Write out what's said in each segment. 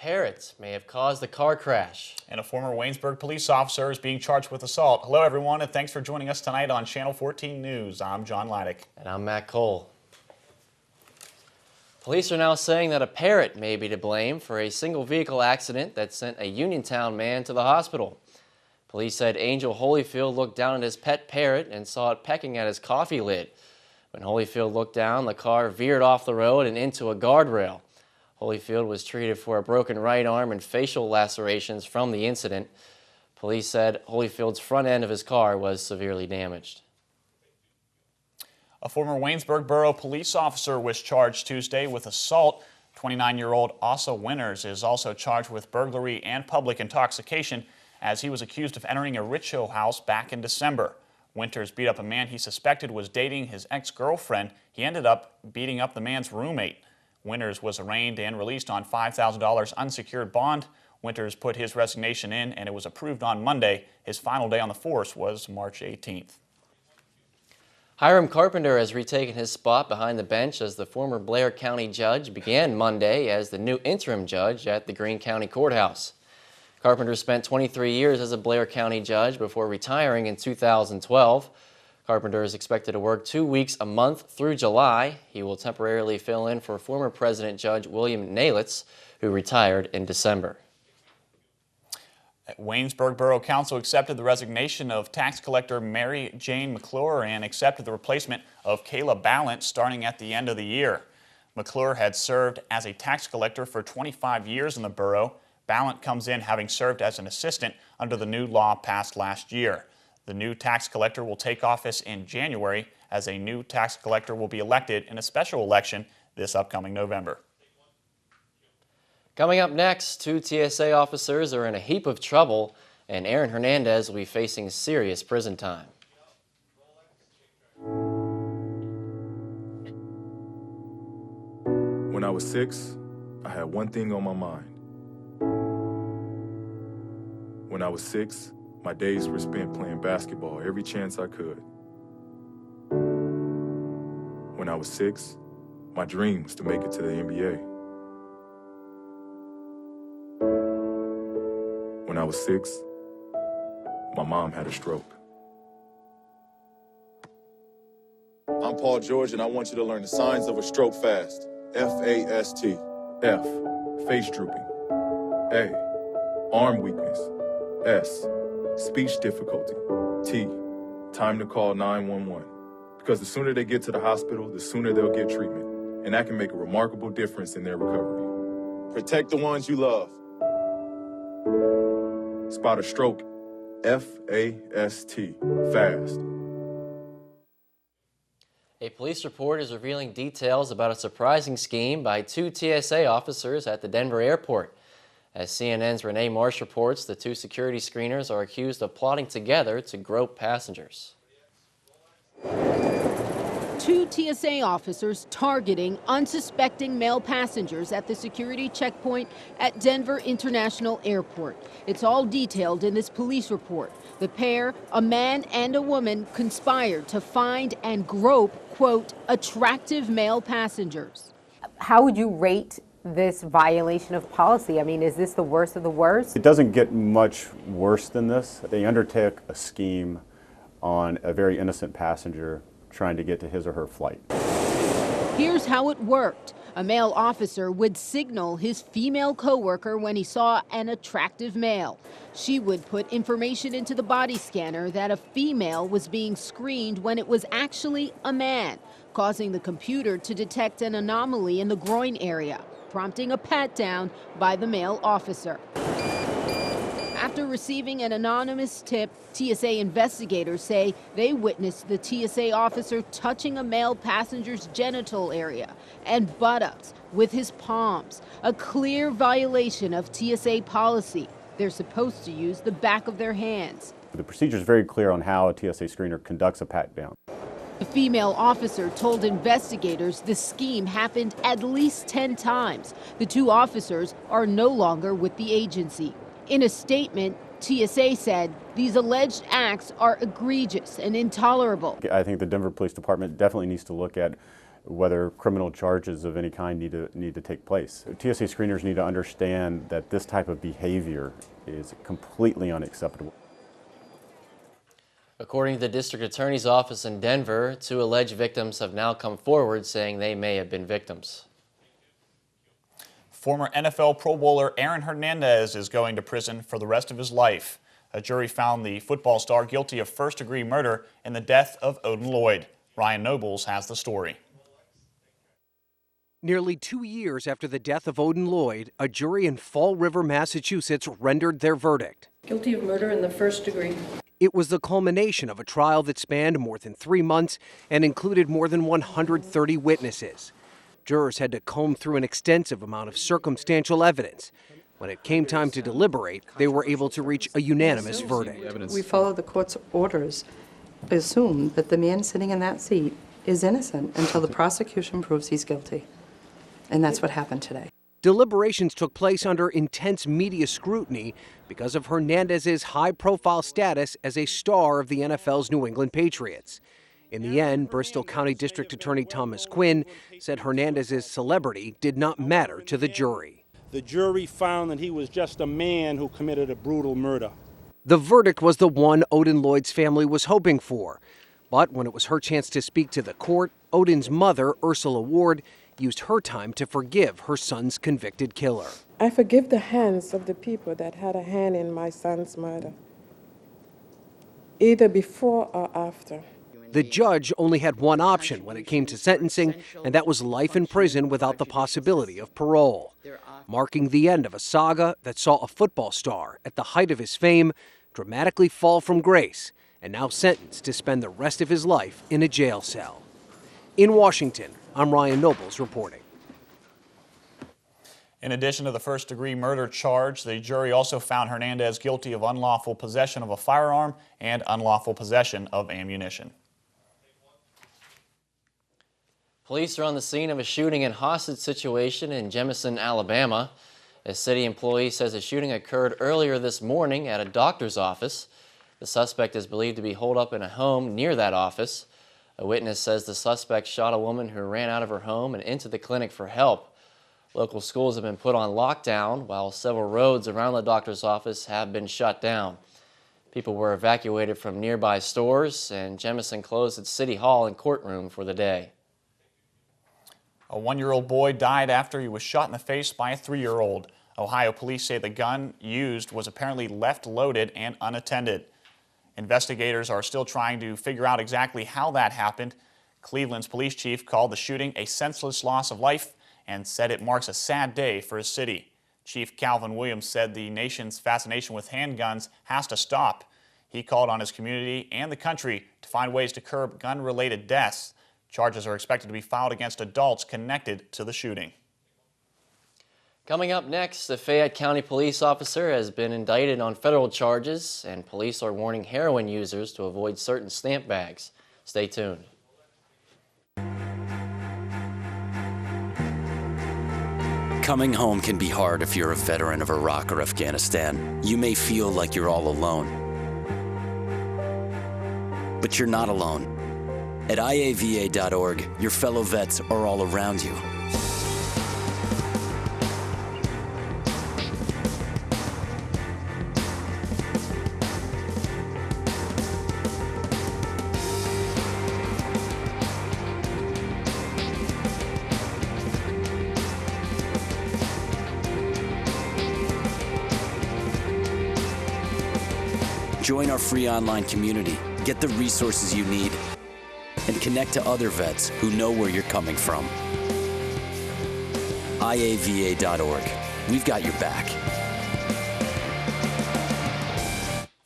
parrot may have caused the car crash. And a former Waynesburg police officer is being charged with assault. Hello, everyone, and thanks for joining us tonight on Channel 14 News. I'm John Leidick. And I'm Matt Cole. Police are now saying that a parrot may be to blame for a single vehicle accident that sent a Uniontown man to the hospital. Police said Angel Holyfield looked down at his pet parrot and saw it pecking at his coffee lid. When Holyfield looked down, the car veered off the road and into a guardrail. Holyfield was treated for a broken right arm and facial lacerations from the incident. Police said Holyfield's front end of his car was severely damaged. A former Waynesburg Borough police officer was charged Tuesday with assault. 29-year-old Asa Winters is also charged with burglary and public intoxication as he was accused of entering a Richo house back in December. Winters beat up a man he suspected was dating his ex-girlfriend. He ended up beating up the man's roommate. Winters was arraigned and released on $5,000 unsecured bond. Winters put his resignation in and it was approved on Monday. His final day on the force was March 18th. Hiram Carpenter has retaken his spot behind the bench as the former Blair County judge began Monday as the new interim judge at the Greene County Courthouse. Carpenter spent 23 years as a Blair County judge before retiring in 2012. Carpenter is expected to work 2 weeks a month through July. He will temporarily fill in for former President Judge William Nalitz, who retired in December. Waynesburg Borough Council accepted the resignation of tax collector Mary Jane McClure and accepted the replacement of Kayla Ballant starting at the end of the year. McClure had served as a tax collector for 25 years in the borough. Ballant comes in having served as an assistant under the new law passed last year. The new tax collector will take office in January as a new tax collector will be elected in a special election this upcoming November. Coming up next, 2 TSA officers are in a heap of trouble, and Aaron Hernandez will be facing serious prison time. When I was 6, I had one thing on my mind. When I was 6, my days were spent playing basketball every chance I could. When I was 6, my dream was to make it to the NBA. When I was 6, my mom had a stroke. I'm Paul George, and I want you to learn the signs of a stroke fast. F-A-S-T. F, face drooping. A, arm weakness. S, speech difficulty. T, time to call 911. Because the sooner they get to the hospital, the sooner they'll get treatment. And that can make a remarkable difference in their recovery. Protect the ones you love. Spot a stroke. F-A-S-T. Fast. A police report is revealing details about a surprising scheme by 2 TSA officers at the Denver airport. As CNN's Renee Marsh reports, the 2 security screeners are accused of plotting together to grope passengers. 2 TSA officers targeting unsuspecting male passengers at the security checkpoint at Denver International Airport. It's all detailed in this police report. The pair, a man and a woman, conspired to find and grope, quote, attractive male passengers. How would you rate this violation of policy? I mean, is this the worst of the worst? It doesn't get much worse than this. They undertook a scheme on a very innocent passenger trying to get to his or her flight. Here's how it worked. A male officer would signal his female coworker when he saw an attractive male. She would put information into the body scanner that a female was being screened when it was actually a man, causing the computer to detect an anomaly in the groin area, prompting a pat-down by the male officer. After receiving an anonymous tip, TSA investigators say they witnessed the TSA officer touching a male passenger's genital area and buttocks with his palms, a clear violation of TSA policy. They're supposed to use the back of their hands. The procedure is very clear on how a TSA screener conducts a pat-down. The female officer told investigators the scheme happened at least 10 times. The 2 officers are no longer with the agency. In a statement, TSA said these alleged acts are egregious and intolerable. I think the Denver Police Department definitely needs to look at whether criminal charges of any kind need to take place. TSA screeners need to understand that this type of behavior is completely unacceptable. According to the district attorney's office in Denver, 2 alleged victims have now come forward saying they may have been victims. Former NFL Pro Bowler Aaron Hernandez is going to prison for the rest of his life. A jury found the football star guilty of first-degree murder in the death of Odin Lloyd. Ryan Nobles has the story. Nearly 2 years after the death of Odin Lloyd, a jury in Fall River, Massachusetts rendered their verdict. Guilty of murder in the first degree. It was the culmination of a trial that spanned more than 3 months and included more than 130 witnesses. Jurors had to comb through an extensive amount of circumstantial evidence. When it came time to deliberate, they were able to reach a unanimous verdict. We follow the court's orders. Assume that the man sitting in that seat is innocent until the prosecution proves he's guilty. And that's what happened today. Deliberations took place under intense media scrutiny because of Hernandez's high-profile status as a star of the NFL's New England Patriots. In the end, Bristol County District Attorney Thomas Quinn said Hernandez's celebrity did not matter to the jury. The jury found that he was just a man who committed a brutal murder. The verdict was the one Odin Lloyd's family was hoping for. But when it was her chance to speak to the court, Odin's mother, Ursula Ward, used her time to forgive her son's convicted killer. I forgive the hands of the people that had a hand in my son's murder, either before or after. The judge only had one option when it came to sentencing, and that was life in prison without the possibility of parole, marking the end of a saga that saw a football star at the height of his fame dramatically fall from grace and now sentenced to spend the rest of his life in a jail cell. In Washington, I'm Ryan Nobles reporting. In addition to the first-degree murder charge, the jury also found Hernandez guilty of unlawful possession of a firearm and unlawful possession of ammunition. Police are on the scene of a shooting and hostage situation in Jemison, Alabama. A city employee says the shooting occurred earlier this morning at a doctor's office. The suspect is believed to be holed up in a home near that office. A witness says the suspect shot a woman who ran out of her home and into the clinic for help. Local schools have been put on lockdown, while several roads around the doctor's office have been shut down. People were evacuated from nearby stores, and Jemison closed its city hall and courtroom for the day. A 1-year-old boy died after he was shot in the face by a 3-year-old. Ohio police say the gun used was apparently left loaded and unattended. Investigators are still trying to figure out exactly how that happened. Cleveland's police chief called the shooting a senseless loss of life and said it marks a sad day for his city. Chief Calvin Williams said the nation's fascination with handguns has to stop. He called on his community and the country to find ways to curb gun-related deaths. Charges are expected to be filed against adults connected to the shooting. Coming up next, a Fayette County police officer has been indicted on federal charges, and police are warning heroin users to avoid certain stamp bags. Stay tuned. Coming home can be hard if you're a veteran of Iraq or Afghanistan. You may feel like you're all alone. But you're not alone. At IAVA.org, your fellow vets are all around you. Join our free online community, get the resources you need, and connect to other vets who know where you're coming from. IAVA.org. We've got your back.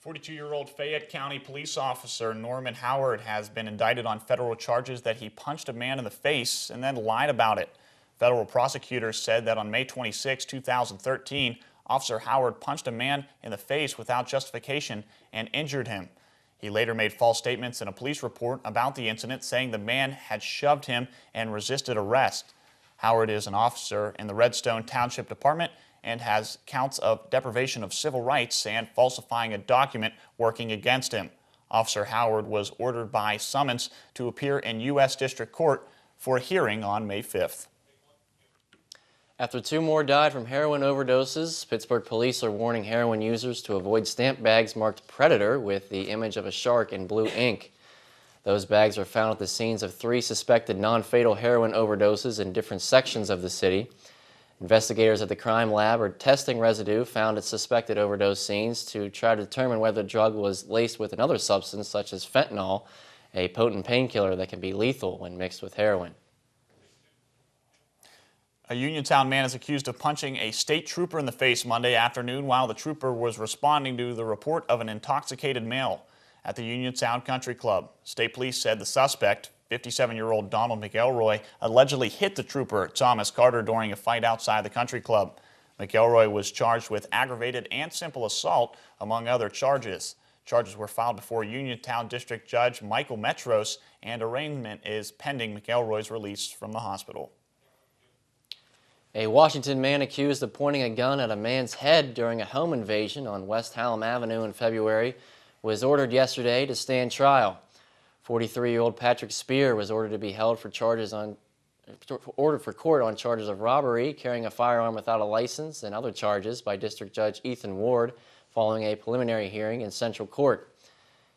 42-year-old Fayette County police officer Norman Howard has been indicted on federal charges that he punched a man in the face and then lied about it. Federal prosecutors said that on May 26, 2013, Officer Howard punched a man in the face without justification and injured him. He later made false statements in a police report about the incident, saying the man had shoved him and resisted arrest. Howard is an officer in the Redstone Township Department and has counts of deprivation of civil rights and falsifying a document working against him. Officer Howard was ordered by summons to appear in U.S. District Court for a hearing on May 5th. After 2 more died from heroin overdoses, Pittsburgh police are warning heroin users to avoid stamp bags marked Predator with the image of a shark in blue ink. Those bags are found at the scenes of 3 suspected non-fatal heroin overdoses in different sections of the city. Investigators at the crime lab are testing residue found at suspected overdose scenes to try to determine whether the drug was laced with another substance such as fentanyl, a potent painkiller that can be lethal when mixed with heroin. A Uniontown man is accused of punching a state trooper in the face Monday afternoon while the trooper was responding to the report of an intoxicated male at the Uniontown Country Club. State police said the suspect, 57-year-old Donald McElroy, allegedly hit the trooper, Thomas Carter, during a fight outside the country club. McElroy was charged with aggravated and simple assault, among other charges. Charges were filed before Uniontown District Judge Michael Metros, and arraignment is pending McElroy's release from the hospital. A Washington man accused of pointing a gun at a man's head during a home invasion on West Hallam Avenue in February was ordered yesterday to stand trial. 43-year-old Patrick Spear was ordered to be held for court on charges of robbery, carrying a firearm without a license, and other charges by District Judge Ethan Ward following a preliminary hearing in Central Court.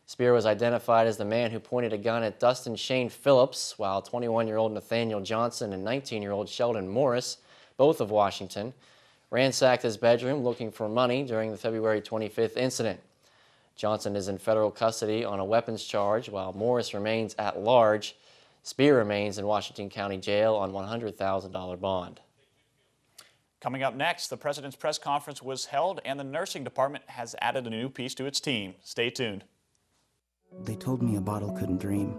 Spear was identified as the man who pointed a gun at Dustin Shane Phillips, while 21-year-old Nathaniel Johnson and 19-year-old Sheldon Morris, both of Washington, ransacked his bedroom looking for money during the February 25th incident. Johnson is in federal custody on a weapons charge, while Morris remains at large. Spear remains in Washington County Jail on $100,000 bond. Coming up next, the President's press conference was held, and the nursing department has added a new piece to its team. Stay tuned. They told me a bottle couldn't dream,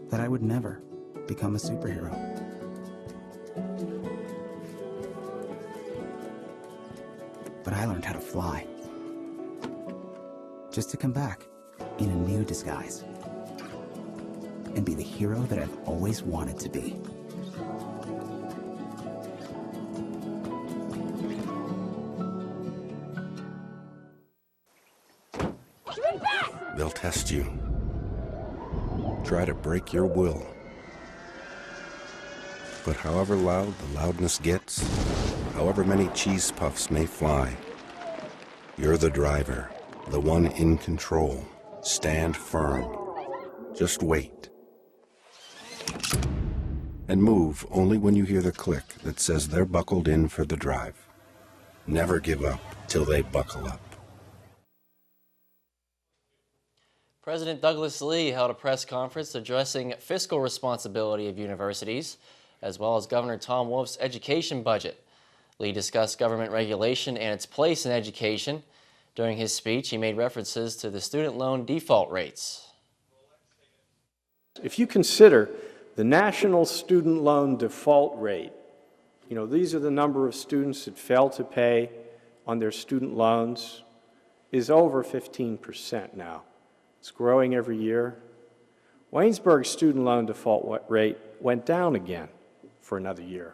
that I would never become a superhero. But I learned how to fly, just to come back in a new disguise and be the hero that I've always wanted to be. They'll test you, try to break your will. But however loud the loudness gets, however many cheese puffs may fly, you're the driver, the one in control. Stand firm. Just wait. And move only when you hear the click that says they're buckled in for the drive. Never give up till they buckle up. President Douglas Lee held a press conference addressing fiscal responsibility of universities, as well as Governor Tom Wolf's education budget. Lee discussed government regulation and its place in education. During his speech, he made references to the student loan default rates. If you consider the national student loan default rate, these are the number of students that fail to pay on their student loans, is over 15% now. It's growing every year. Waynesburg's student loan default rate went down again for another year.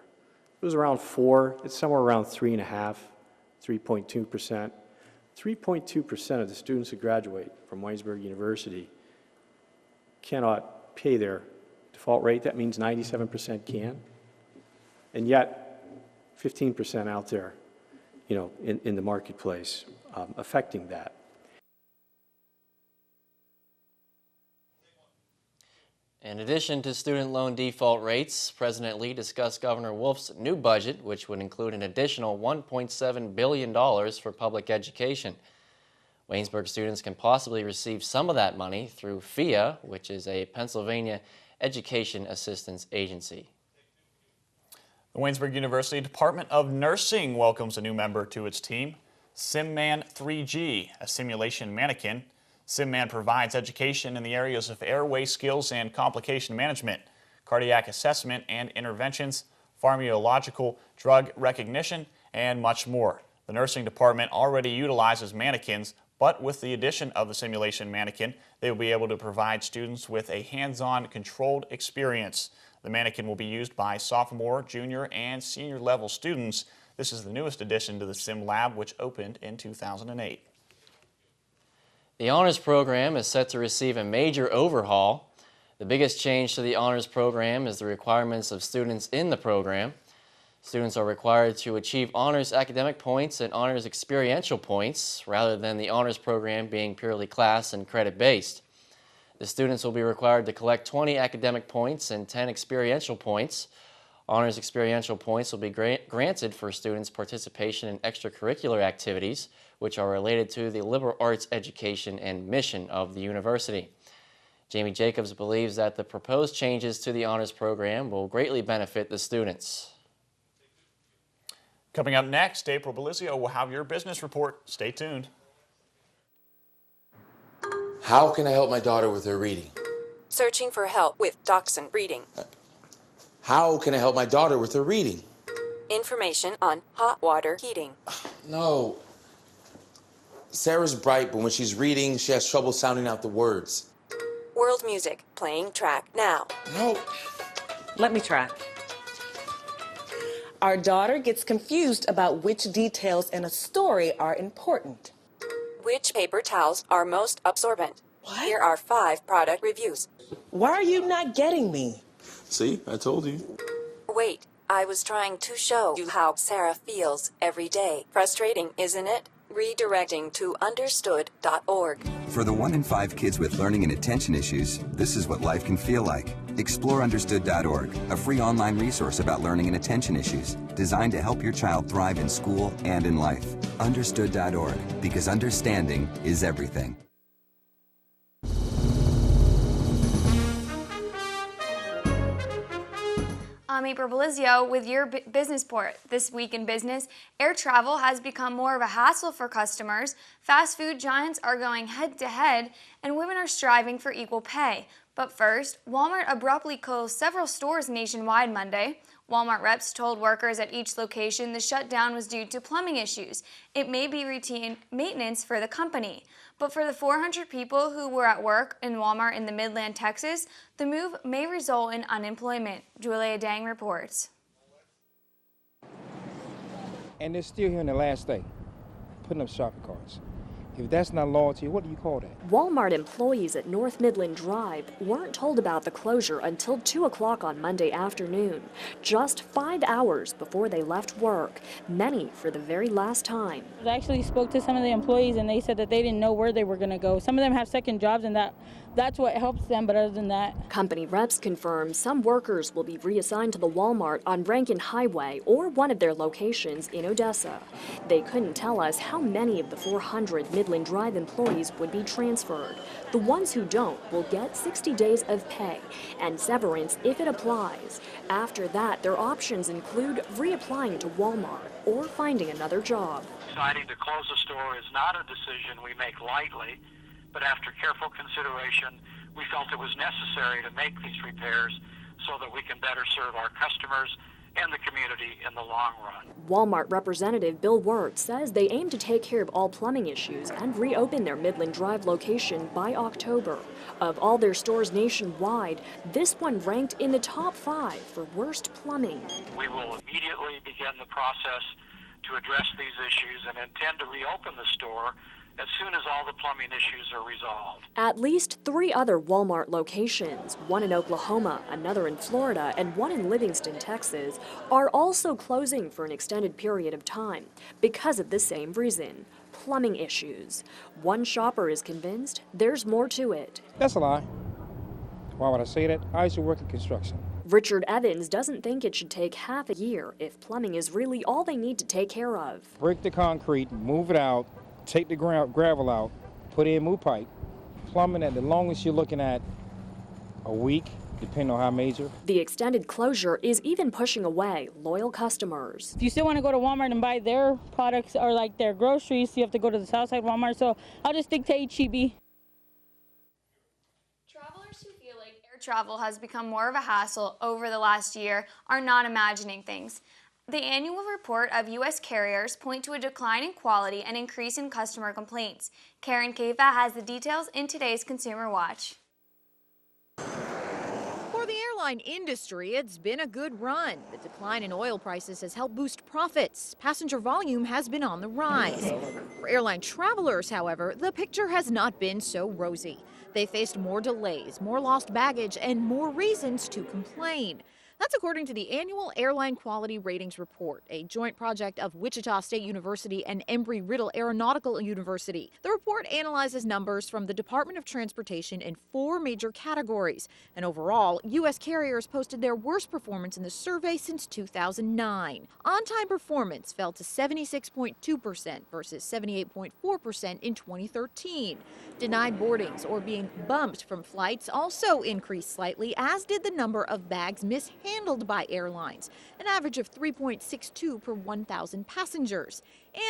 It was around 4, it's somewhere around 3.5%, 3.2%. 3.2% of the students who graduate from Waynesburg University cannot pay their default rate. That means 97% can. And yet, 15% out there, in the marketplace, affecting that. In addition to student loan default rates, President Lee discussed Governor Wolf's new budget, which would include an additional $1.7 billion for public education. Waynesburg students can possibly receive some of that money through FIA, which is a Pennsylvania Education Assistance Agency. The Waynesburg University Department of Nursing welcomes a new member to its team, SimMan 3G, a simulation mannequin. SimMan provides education in the areas of airway skills and complication management, cardiac assessment and interventions, pharmacological drug recognition, and much more. The nursing department already utilizes mannequins, but with the addition of the simulation mannequin, they will be able to provide students with a hands-on controlled experience. The mannequin will be used by sophomore, junior, and senior level students. This is the newest addition to the Sim Lab, which opened in 2008. The honors program is set to receive a major overhaul. The biggest change to the honors program is the requirements of students in the program. Students are required to achieve honors academic points and honors experiential points, rather than the honors program being purely class and credit-based. The students will be required to collect 20 academic points and 10 experiential points. Honors experiential points will be granted for students' participation in extracurricular activities, which are related to the liberal arts education and mission of the university. Jamie Jacobs believes that the proposed changes to the honors program will greatly benefit the students. Coming up next, April Belizio will have your business report. Stay tuned. How can I help my daughter with her reading? Searching for help with Dachshund Reading. How can I help my daughter with her reading? Information on hot water heating. No. Sarah's bright, but when she's reading, she has trouble sounding out the words. World music, playing track now. No. Let me try. Our daughter gets confused about which details in a story are important. Which paper towels are most absorbent? What? Here are 5 product reviews. Why are you not getting me? See, I told you. Wait, I was trying to show you how Sarah feels every day. Frustrating, isn't it? Redirecting to understood.org. For the 1 in 5 kids with learning and attention issues, this is what life can feel like. Explore understood.org, a free online resource about learning and attention issues, designed to help your child thrive in school and in life. Understood.org, because understanding is everything. I'm April Belizio with your business report. This week in business, air travel has become more of a hassle for customers, fast food giants are going head-to-head, and women are striving for equal pay. But first, Walmart abruptly closed several stores nationwide Monday. Walmart reps told workers at each location the shutdown was due to plumbing issues. It may be routine maintenance for the company. But for the 400 people who were at work in Walmart in the Midland, Texas, the move may result in unemployment. Julia Dang reports. And they're still here in the last day, putting up shopping carts. If that's not loyalty, what do you call that? Walmart employees at North Midland Drive weren't told about the closure until 2 o'clock on Monday afternoon, just 5 hours before they left work, many for the very last time. I actually spoke to some of the employees and they said that they didn't know where they were going to go. Some of them have second jobs and that's what helps them, but other than that. Company reps confirm some workers will be reassigned to the Walmart on Rankin Highway or one of their locations in Odessa. They couldn't tell us how many of the 400 Midland Drive employees would be transferred. The ones who don't will get 60 days of pay and severance if it applies. After that, their options include reapplying to Walmart or finding another job. Deciding to close the store is not a decision we make lightly, but after careful consideration, we felt it was necessary to make these repairs so that we can better serve our customers and the community in the long run. Walmart representative Bill Wirtz says they aim to take care of all plumbing issues and reopen their Midland Drive location by October. Of all their stores nationwide, this one ranked in the top 5 for worst plumbing. We will immediately begin the process to address these issues and intend to reopen the store as soon as all the plumbing issues are resolved. At least 3 other Walmart locations, one in Oklahoma, another in Florida, and one in Livingston, Texas, are also closing for an extended period of time because of the same reason, plumbing issues. One shopper is convinced there's more to it. That's a lie. Why would I say that? I used to work in construction. Richard Evans doesn't think it should take half a year if plumbing is really all they need to take care of. Break the concrete, move it out, take the gravel out, put in new pipe. Plumbing at the longest you're looking at a week, depending on how major. The extended closure is even pushing away loyal customers. If you still want to go to Walmart and buy their products or like their groceries, you have to go to the Southside Walmart. So I'll just stick to H-E-B. Travelers who feel like air travel has become more of a hassle over the last year are not imagining things. The annual report of U.S. carriers point to a decline in quality and increase in customer complaints. Karen Kava has the details in today's Consumer Watch. For the airline industry, it's been a good run. The decline in oil prices has helped boost profits. Passenger volume has been on the rise. For airline travelers, however, the picture has not been so rosy. They faced more delays, more lost baggage, and more reasons to complain. That's according to the annual Airline Quality Ratings Report, a joint project of Wichita State University and Embry-Riddle Aeronautical University. The report analyzes numbers from the Department of Transportation in 4 major categories. And overall, U.S. carriers posted their worst performance in the survey since 2009. On-time performance fell to 76.2% versus 78.4% in 2013. Denied boardings or being bumped from flights also increased slightly, as did the number of bags mishandled by airlines, an average of 3.62 per 1,000 passengers.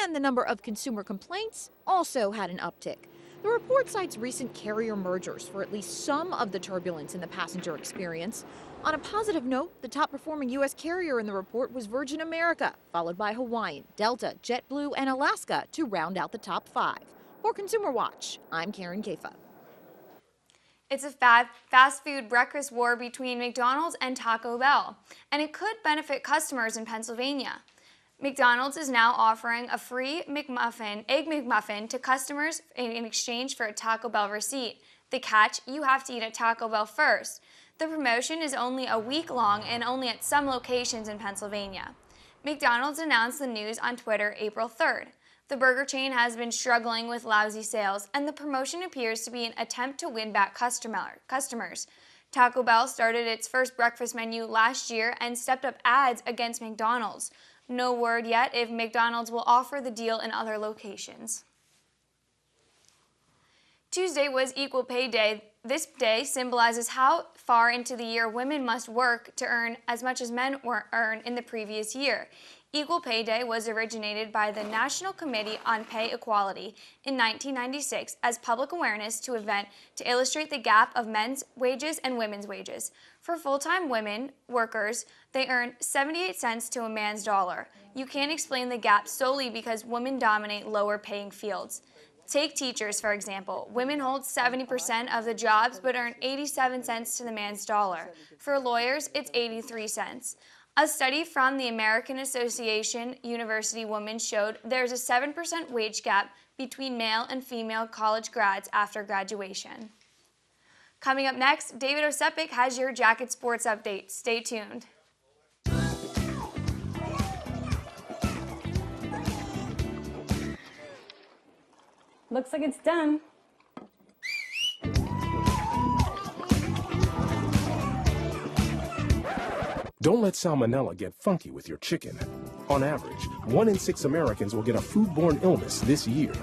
And the number of consumer complaints also had an uptick. The report cites recent carrier mergers for at least some of the turbulence in the passenger experience. On a positive note, the top performing U.S. carrier in the report was Virgin America, followed by Hawaiian, Delta, JetBlue, and Alaska to round out the top 5. For Consumer Watch, I'm Karen Kafa. It's a fast food breakfast war between McDonald's and Taco Bell, and it could benefit customers in Pennsylvania. McDonald's is now offering a free Egg McMuffin to customers in exchange for a Taco Bell receipt. The catch, you have to eat at Taco Bell first. The promotion is only a week long and only at some locations in Pennsylvania. McDonald's announced the news on Twitter April 3rd. The burger chain has been struggling with lousy sales, and the promotion appears to be an attempt to win back customers. Taco Bell started its first breakfast menu last year and stepped up ads against McDonald's. No word yet if McDonald's will offer the deal in other locations. Tuesday was Equal Pay Day. This day symbolizes how far into the year women must work to earn as much as men earned in the previous year. Equal Pay Day was originated by the National Committee on Pay Equality in 1996 as public awareness to event to illustrate the gap of men's wages and women's wages. For full-time women workers, they earn 78 cents to a man's dollar. You can't explain the gap solely because women dominate lower-paying fields. Take teachers, for example. Women hold 70% of the jobs but earn 87 cents to the man's dollar. For lawyers, it's 83 cents. A study from the American Association University Women showed there's a 7% wage gap between male and female college grads after graduation. Coming up next, David Osepik has your Jacket Sports update. Stay tuned. Looks like it's done. Don't let salmonella get funky with your chicken. On average, 1 in 6 Americans will get a foodborne illness this year.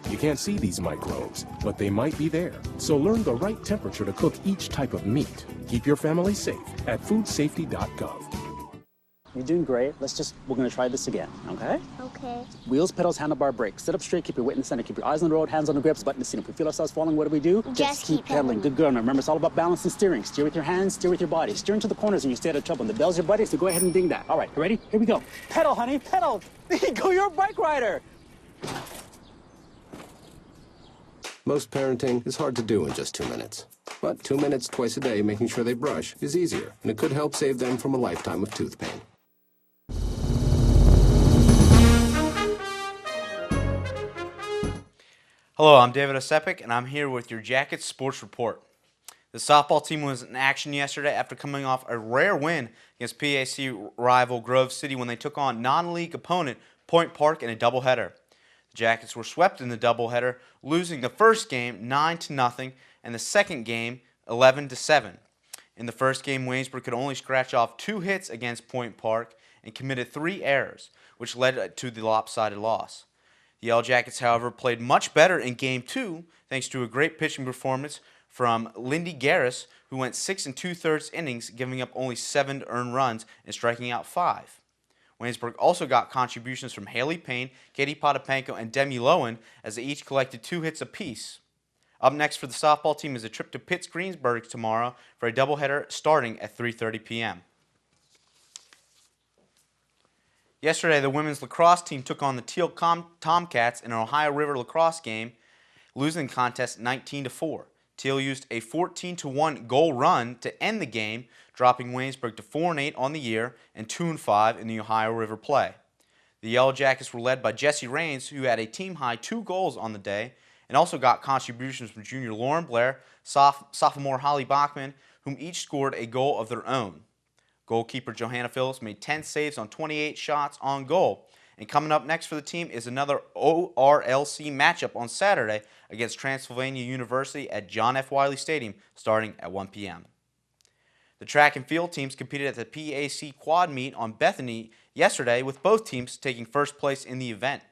You can't see these microbes, but they might be there. So learn the right temperature to cook each type of meat. Keep your family safe at foodsafety.gov. You're doing great. We're gonna try this again, okay? Okay. Wheels, pedals, handlebar, brakes. Sit up straight, keep your weight in the center, keep your eyes on the road, hands on the grips, button the seat. If we feel ourselves falling, what do? Just keep pedaling. Good girl. Now remember, it's all about balance and steering. Steer with your hands, steer with your body. Steer into the corners and you stay out of trouble. And the bell's your buddy, so go ahead and ding that. All right, you ready? Here we go. Pedal, honey, pedal. There you go, you're a bike rider. Most parenting is hard to do in just 2 minutes. But 2 minutes twice a day making sure they brush is easier, and it could help save them from a lifetime of tooth pain. Hello, I'm David Osepik, and I'm here with your Jacket Sports Report. The softball team was in action yesterday after coming off a rare win against PAC rival Grove City when they took on non-league opponent Point Park in a doubleheader. The Jackets were swept in the doubleheader, losing the first game 9-0 and the second game 11-7. In the first game, Waynesburg could only scratch off 2 hits against Point Park and committed 3 errors, which led to the lopsided loss. The Yellow Jackets, however, played much better in Game 2 thanks to a great pitching performance from Lindy Garris, who went 6 2/3 innings, giving up only 7 earned runs and striking out 5. Waynesburg also got contributions from Haley Payne, Katie Potapenko, and Demi Lowen as they each collected 2 hits apiece. Up next for the softball team is a trip to Pitts-Greensburg tomorrow for a doubleheader starting at 3:30 p.m. Yesterday, the women's lacrosse team took on the Teal Tomcats in an Ohio River lacrosse game, losing the contest 19-4. Teal used a 14-1 goal run to end the game, dropping Waynesburg to 4-8 on the year and 2-5 in the Ohio River play. The Yellow Jackets were led by Jesse Raines, who had a team-high 2 goals on the day, and also got contributions from junior Lauren Blair, sophomore Holly Bachman, whom each scored a goal of their own. Goalkeeper Johanna Phillips made 10 saves on 28 shots on goal. And coming up next for the team is another ORLC matchup on Saturday against Transylvania University at John F. Wiley Stadium starting at 1 p.m. The track and field teams competed at the PAC quad meet on Bethany yesterday, with both teams taking first place in the event.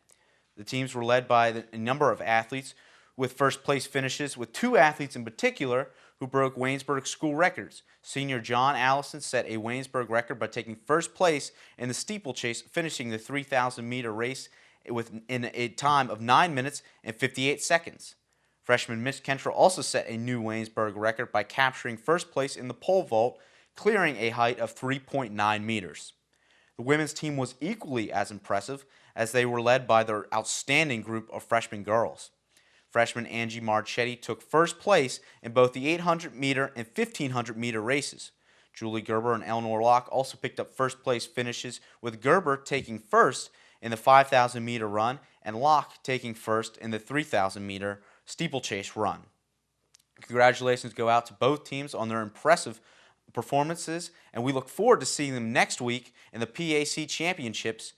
The teams were led by a number of athletes with first place finishes, with two athletes in particular who broke Waynesburg school records. Senior John Allison set a Waynesburg record by taking first place in the steeplechase, finishing the 3,000-meter race in a time of 9 minutes and 58 seconds. Freshman Mitch Kentrell also set a new Waynesburg record by capturing first place in the pole vault, clearing a height of 3.9 meters. The women's team was equally as impressive, as they were led by their outstanding group of freshman girls. Freshman Angie Marchetti took first place in both the 800-meter and 1,500-meter races. Julie Gerber and Eleanor Locke also picked up first place finishes, with Gerber taking first in the 5,000-meter run and Locke taking first in the 3,000-meter steeplechase run. Congratulations go out to both teams on their impressive performances, and we look forward to seeing them next week in the PAC championships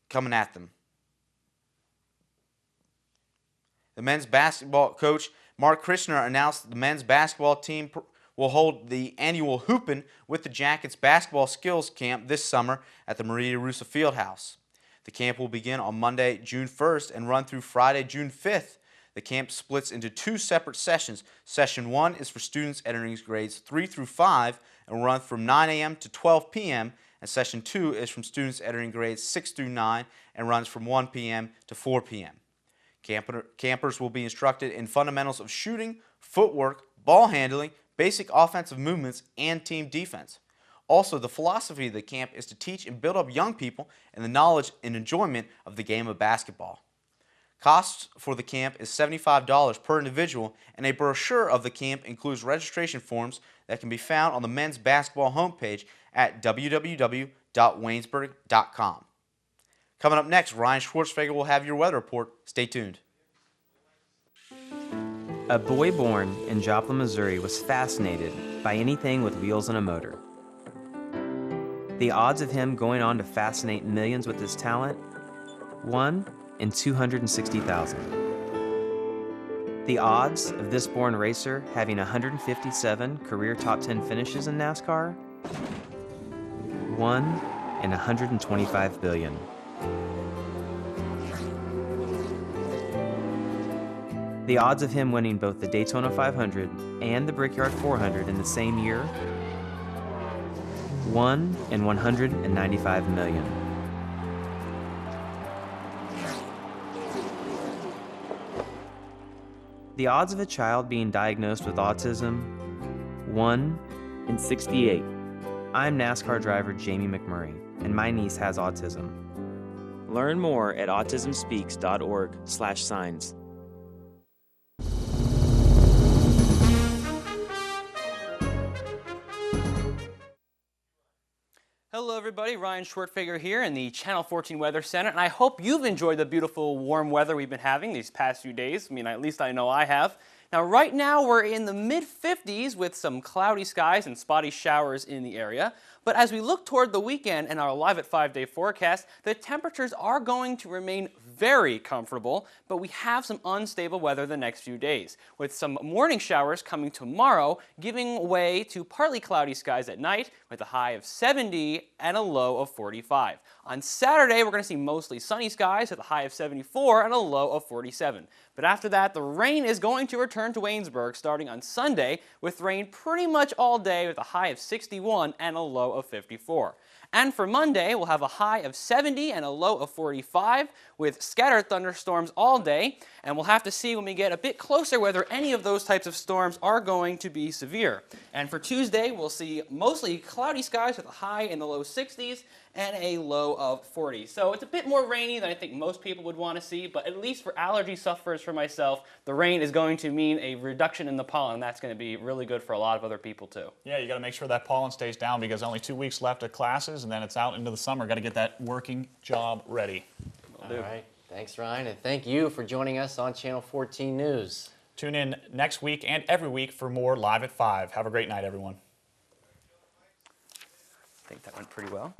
coming at them. The men's basketball coach, Mark Krishner, announced that the men's basketball team will hold the annual Hoopin' with the Jackets basketball skills camp this summer at the Maria Russa Fieldhouse. The camp will begin on Monday, June 1st and run through Friday, June 5th. The camp splits into two separate sessions. Session 1 is for students entering grades 3 through 5 and will run from 9 a.m. to 12 p.m., and Session 2 is from students entering grades 6 through 9 and runs from 1 p.m. to 4 p.m. Campers will be instructed in fundamentals of shooting, footwork, ball handling, basic offensive movements, and team defense. Also, the philosophy of the camp is to teach and build up young people in the knowledge and enjoyment of the game of basketball. Costs for the camp is $75 per individual, and a brochure of the camp includes registration forms that can be found on the men's basketball homepage at www.waynesburg.com. Coming up next, Ryan Schwertfeger will have your weather report. Stay tuned. A boy born in Joplin, Missouri was fascinated by anything with wheels and a motor. The odds of him going on to fascinate millions with his talent? 1 in 260,000. The odds of this born racer having 157 career top 10 finishes in NASCAR? 1 in 125 billion. The odds of him winning both the Daytona 500 and the Brickyard 400 in the same year? 1 in 195 million. The odds of a child being diagnosed with autism? 1 in 68. I'm NASCAR driver Jamie McMurray, and my niece has autism. Learn more at autismspeaks.org/signs. Hello everybody, Ryan Schwertfeger here in the Channel 14 Weather Center, and I hope you've enjoyed the beautiful warm weather we've been having these past few days. I mean, at least I know I have. Now, right now we're in the mid-50s with some cloudy skies and spotty showers in the area. But as we look toward the weekend and our Live at 5-day forecast, the temperatures are going to remain very comfortable, but we have some unstable weather the next few days, with some morning showers coming tomorrow, giving way to partly cloudy skies at night with a high of 70 and a low of 45. On Saturday, we're going to see mostly sunny skies with a high of 74 and a low of 47. But after that, the rain is going to return to Waynesburg starting on Sunday, with rain pretty much all day with a high of 61 and a low of 54. And for Monday, we'll have a high of 70 and a low of 45 with scattered thunderstorms all day. And we'll have to see when we get a bit closer whether any of those types of storms are going to be severe. And for Tuesday, we'll see mostly cloudy skies with a high in the low 60s and a low of 40. So it's a bit more rainy than I think most people would want to see, but at least for allergy sufferers for myself, the rain is going to mean a reduction in the pollen. That's going to be really good for a lot of other people too. Yeah, you got to make sure that pollen stays down because only 2 weeks left of classes and then it's out into the summer. Got to get that working job ready. Will do. All right. Thanks, Ryan, and thank you for joining us on Channel 14 News. Tune in next week and every week for more Live at 5. Have a great night, everyone. I think that went pretty well.